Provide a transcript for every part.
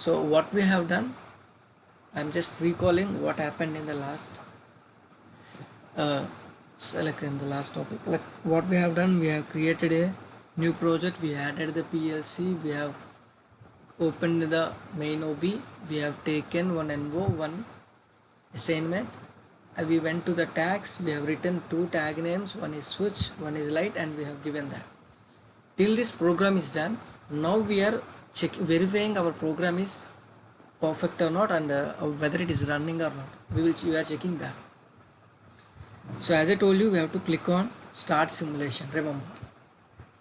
So what we have done, I'm just recalling what happened in the last like in the last topic. Like what we have done, we have created a new project, we added the PLC, we have opened the main OB, we have taken one NO, one assignment, we went to the tags, we have written two tag names, one is switch, one is light, and we have given that. Till this program is done, now we are verifying our program is perfect or not, and whether it is running or not. We are checking that. So as I told you, we have to click on start simulation. Remember,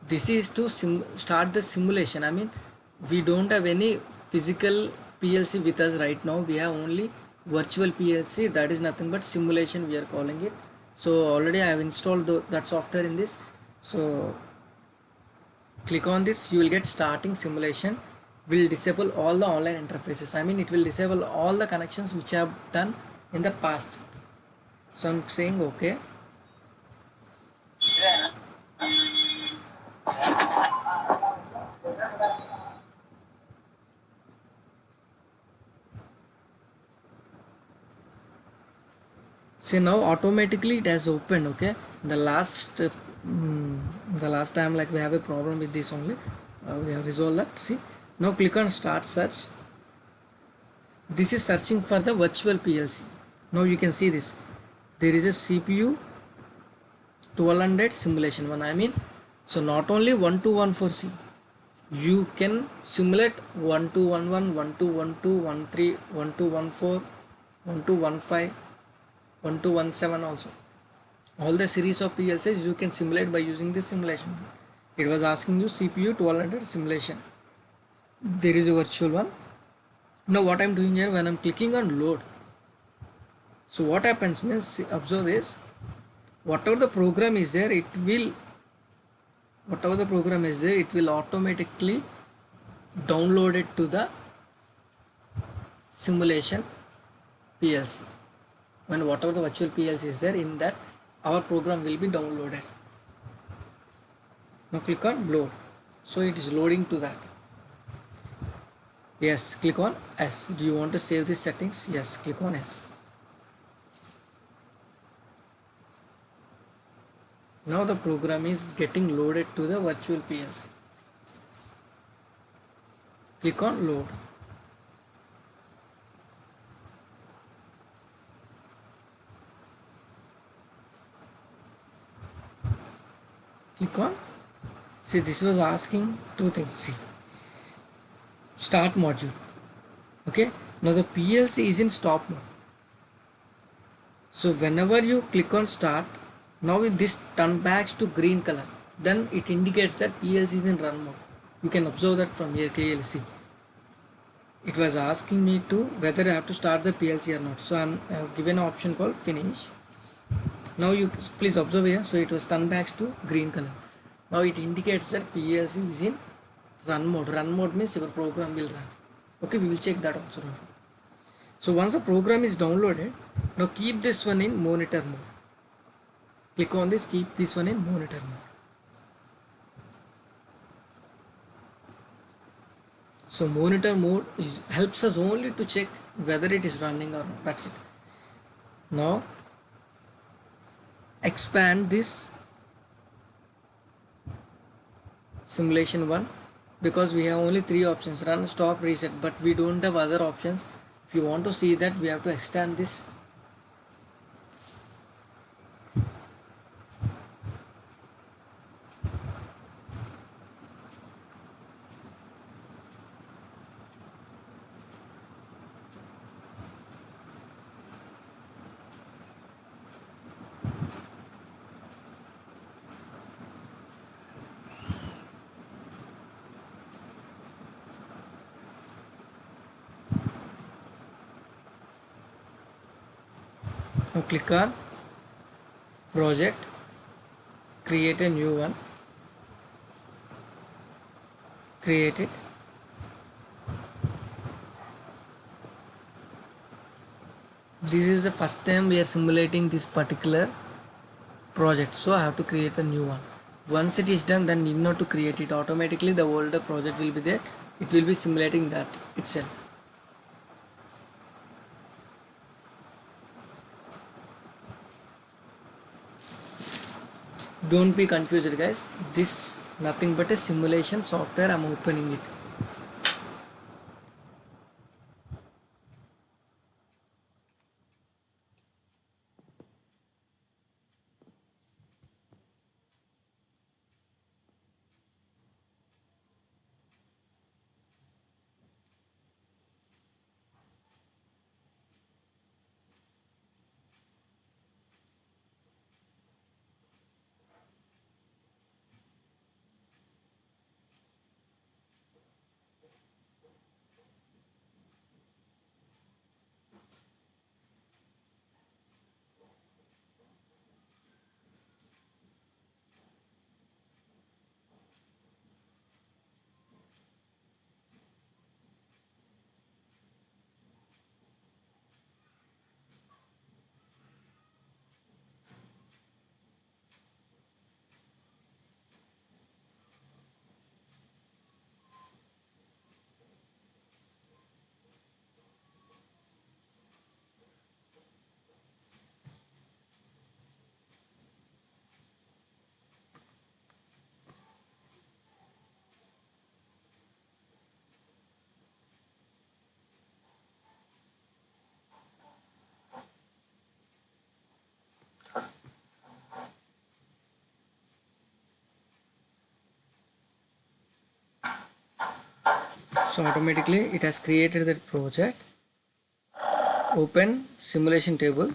this is to start the simulation. I mean, we don't have any physical PLC with us right now. We have only virtual PLC. That is nothing but simulation, we are calling it. So already I have installed that software in this. So click on this, you will get starting simulation. Will disable all the online interfaces. I mean, it will disable all the connections which I have done in the past. So I'm saying okay. See, now automatically it has opened. Okay, the last time, like we have a problem with this only, we have resolved that. See, now click on start search. This is searching for the virtual PLC. Now you can see this, there is a CPU 1200 simulation one. I mean, so not only 1214C, you can simulate 1211, 1212, 13, 1214, 1215, 1217 also. All the series of PLCs you can simulate by using this simulation. It was asking you CPU 1200 simulation. There is a virtual one. Now what I'm doing here, when I'm clicking on load, so what happens means, observe this, whatever the program is there, it will automatically download it to the simulation PLC. When whatever the virtual PLC is there, in that our program will be downloaded. Now click on load. So it is loading to that. Yes, click on S. Do you want to save these settings? Yes, click on S. Now the program is getting loaded to the virtual PLC. Click on load. Click on. See, this was asking two things. See, start module. Okay, now the PLC is in stop mode. So whenever you click on start, now this turn back to green color, then it indicates that PLC is in run mode. You can observe that from here clearly. See, it was asking me to whether I have to start the PLC or not. So I have given an option called finish. Now you please observe here. So it was turned back to green color. Now it indicates that PLC is in run mode. Run mode means your program will run. Okay, we will check that also now. So once the program is downloaded, now keep this one in monitor mode. Click on this, keep this one in monitor mode. So monitor mode helps us only to check whether it is running or not. That's it. Now expand this simulation one, because we have only three options: run, stop, reset, but we don't have other options. If you want to see that, we have to extend this. Now click on project, create a new one, create it. This is the first time we are simulating this particular project, so I have to create a new one. Once it is done, then need not to create it. Automatically the older project will be there. It will be simulating that itself. Don't be confused, guys. This nothing but a simulation software. I'm opening it. So automatically it has created that project. Open simulation table.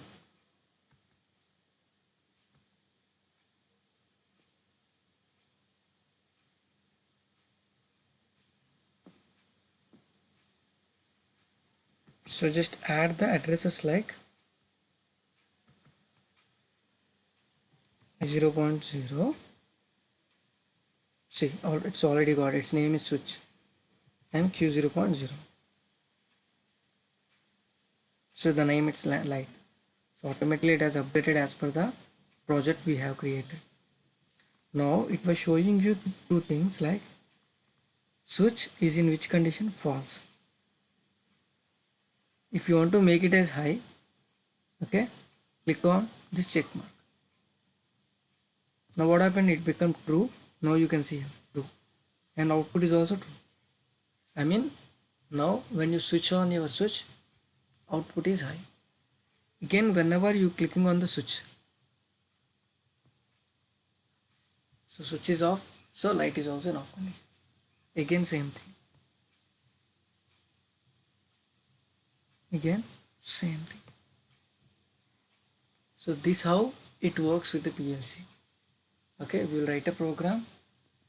So just add the addresses like 0.0. See, it's already got its name is switch and Q 0.0. So the name it's light. So automatically it has updated as per the project we have created. Now it was showing you two things like switch is in which condition, false. If you want to make it as high, okay, click on this check mark. Now what happened, it become true. Now you can see true, and output is also true. I mean, now when you switch on your switch, output is high. Again, whenever you clicking on the switch, so switch is off, so light is also in off condition. Again same thing. Again same thing. So this how it works with the PLC. Okay, we will write a program.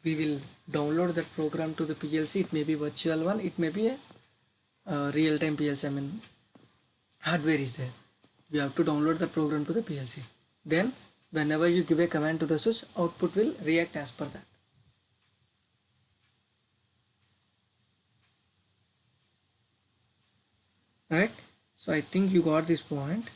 We will download that program to the PLC. It may be virtual one. It may be a real-time PLC. I mean, hardware is there. You have to download the program to the PLC. Then, whenever you give a command to the switch, output will react as per that. Right? So I think you got this point.